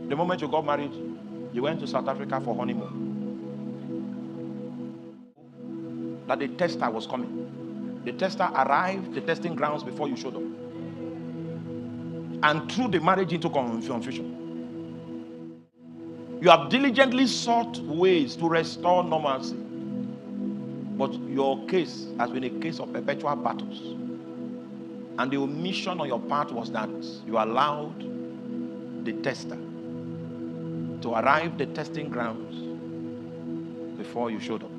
The moment you got married, you went to South Africa for honeymoon. That the tester was coming. The tester arrived, the testing grounds, before you showed up. And threw the marriage into confusion. You have diligently sought ways to restore normalcy. But your case has been a case of perpetual battles. And the omission on your part was that you allowed the tester to arrive the testing grounds before you showed up.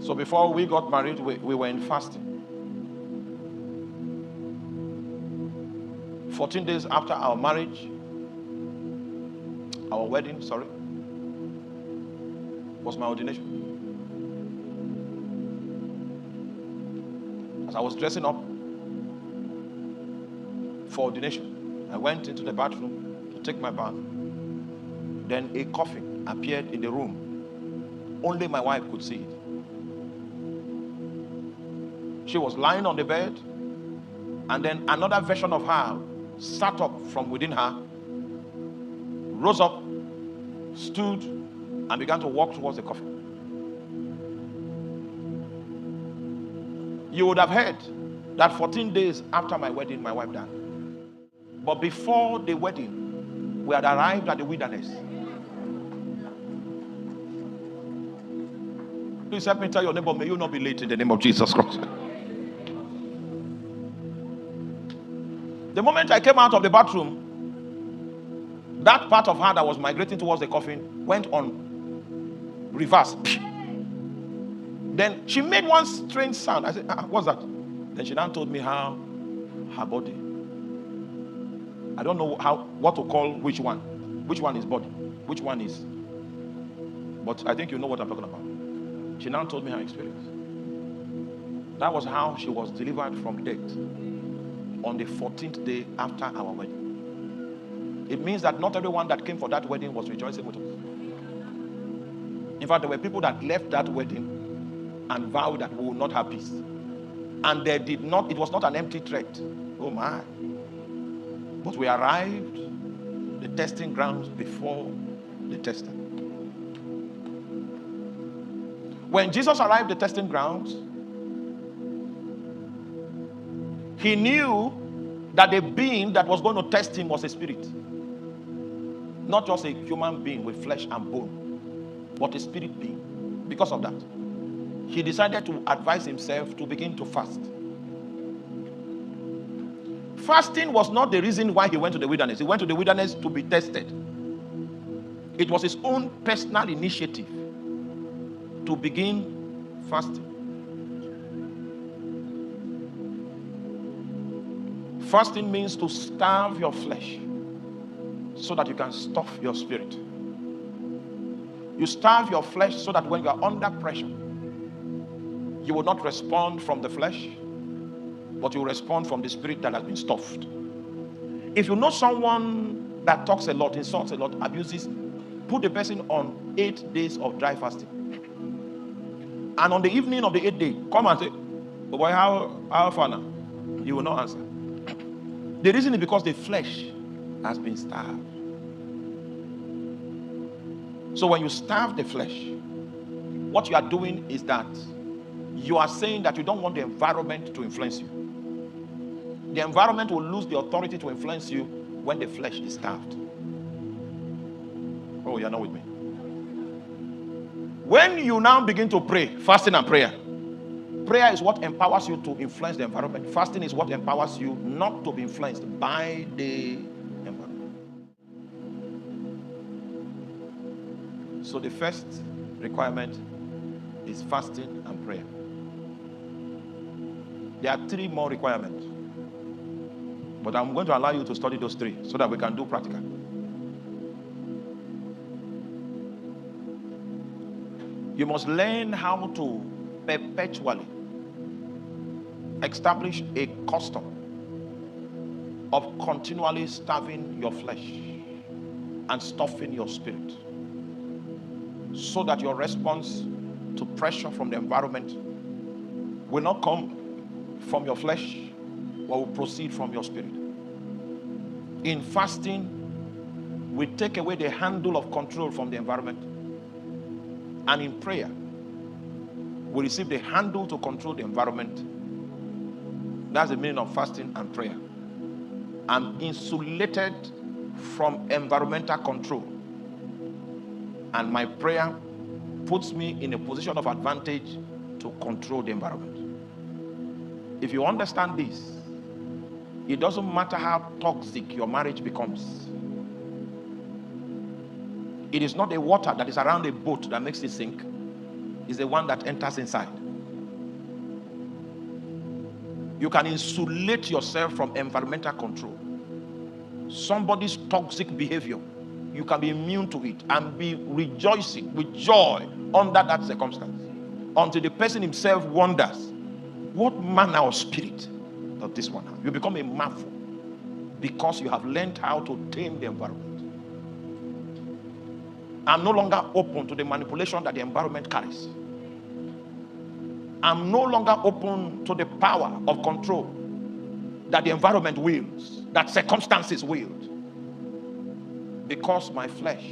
So before we got married, we were in fasting. 14 days after our marriage, our wedding, was my ordination. As I was dressing up for ordination, I went into the bathroom to take my bath. Then a coffin appeared in the room. Only my wife could see it. She was lying on the bed, and then another version of her sat up from within her, rose up, stood, and began to walk towards the coffin. You would have heard that 14 days after my wedding, my wife died. But before the wedding, we had arrived at the wilderness. Please help me tell your neighbor, may you not be late in the name of Jesus Christ. The moment I came out of the bathroom, that part of her that was migrating towards the coffin went on reverse. Then she made one strange sound. I said, what's that? Then she now told me how her body. I don't know what to call which one. Which one is body? Which one is? But I think you know what I'm talking about. She now told me her experience. That was how she was delivered from death on the 14th day after our wedding. It means that not everyone that came for that wedding was rejoicing with us. In fact, there were people that left that wedding and vowed that we will not have peace. And they did not, it was not an empty threat. Oh my. But we arrived the testing grounds before the tester. When Jesus arrived the testing grounds, he knew that the being that was going to test him was a spirit. Not just a human being with flesh and bone, but a spirit being. Because of that, he decided to advise himself to begin to fast. Fasting was not the reason why he went to the wilderness. He went to the wilderness to be tested. It was his own personal initiative to begin fasting. Fasting means to starve your flesh so that you can stuff your spirit. You starve your flesh so that when you are under pressure, you will not respond from the flesh, but you will respond from the spirit that has been stuffed. If you know someone that talks a lot, insults a lot, abuses, put the person on 8 days of dry fasting. And on the evening of the 8th day, come and say, oh boy, how far now? You will not answer. The reason is because the flesh has been starved. So when you starve the flesh, what you are doing is that you are saying that you don't want the environment to influence you. The environment will lose the authority to influence you when the flesh is starved. Oh, you're not with me. When you now begin to pray, fasting and prayer, prayer is what empowers you to influence the environment. Fasting is what empowers you not to be influenced by the environment. So the first requirement is fasting and prayer. There are 3 more requirements. But I'm going to allow you to study those 3 so that we can do practical. You must learn how to perpetually establish a custom of continually starving your flesh and stuffing your spirit, so that your response to pressure from the environment will not come from your flesh, but will proceed from your spirit. In fasting, we take away the handle of control from the environment. And in prayer, we receive the handle to control the environment. That's the meaning of fasting and prayer. I'm insulated from environmental control. And my prayer puts me in a position of advantage to control the environment. If you understand this, it doesn't matter how toxic your marriage becomes. It is not the water that is around a boat that makes it sink. It's the one that enters inside. You can insulate yourself from environmental control. Somebody's toxic behavior, you can be immune to it and be rejoicing with joy under that circumstance until the person himself wonders, what manner of spirit does this one have? You become a marvel because you have learned how to tame the environment. I'm no longer open to the manipulation that the environment carries. I'm no longer open to the power of control that the environment wields, that circumstances wield. Because my flesh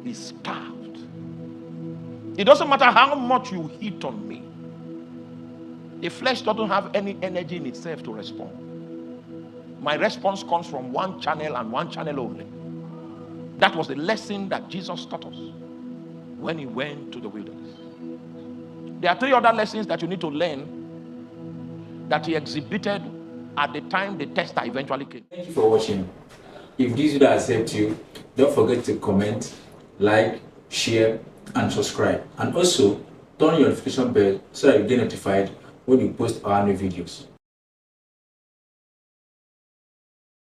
is starved. It doesn't matter how much you hit on me. The flesh doesn't have any energy in itself to respond. My response comes from one channel and one channel only. That was the lesson that Jesus taught us when he went to the wilderness. There are 3 other lessons that you need to learn that he exhibited at the time the tester eventually came. Thank you for watching. If this video has helped you, don't forget to comment, like, share, and subscribe. And also, turn your notification bell so that you get notified when we post our new videos.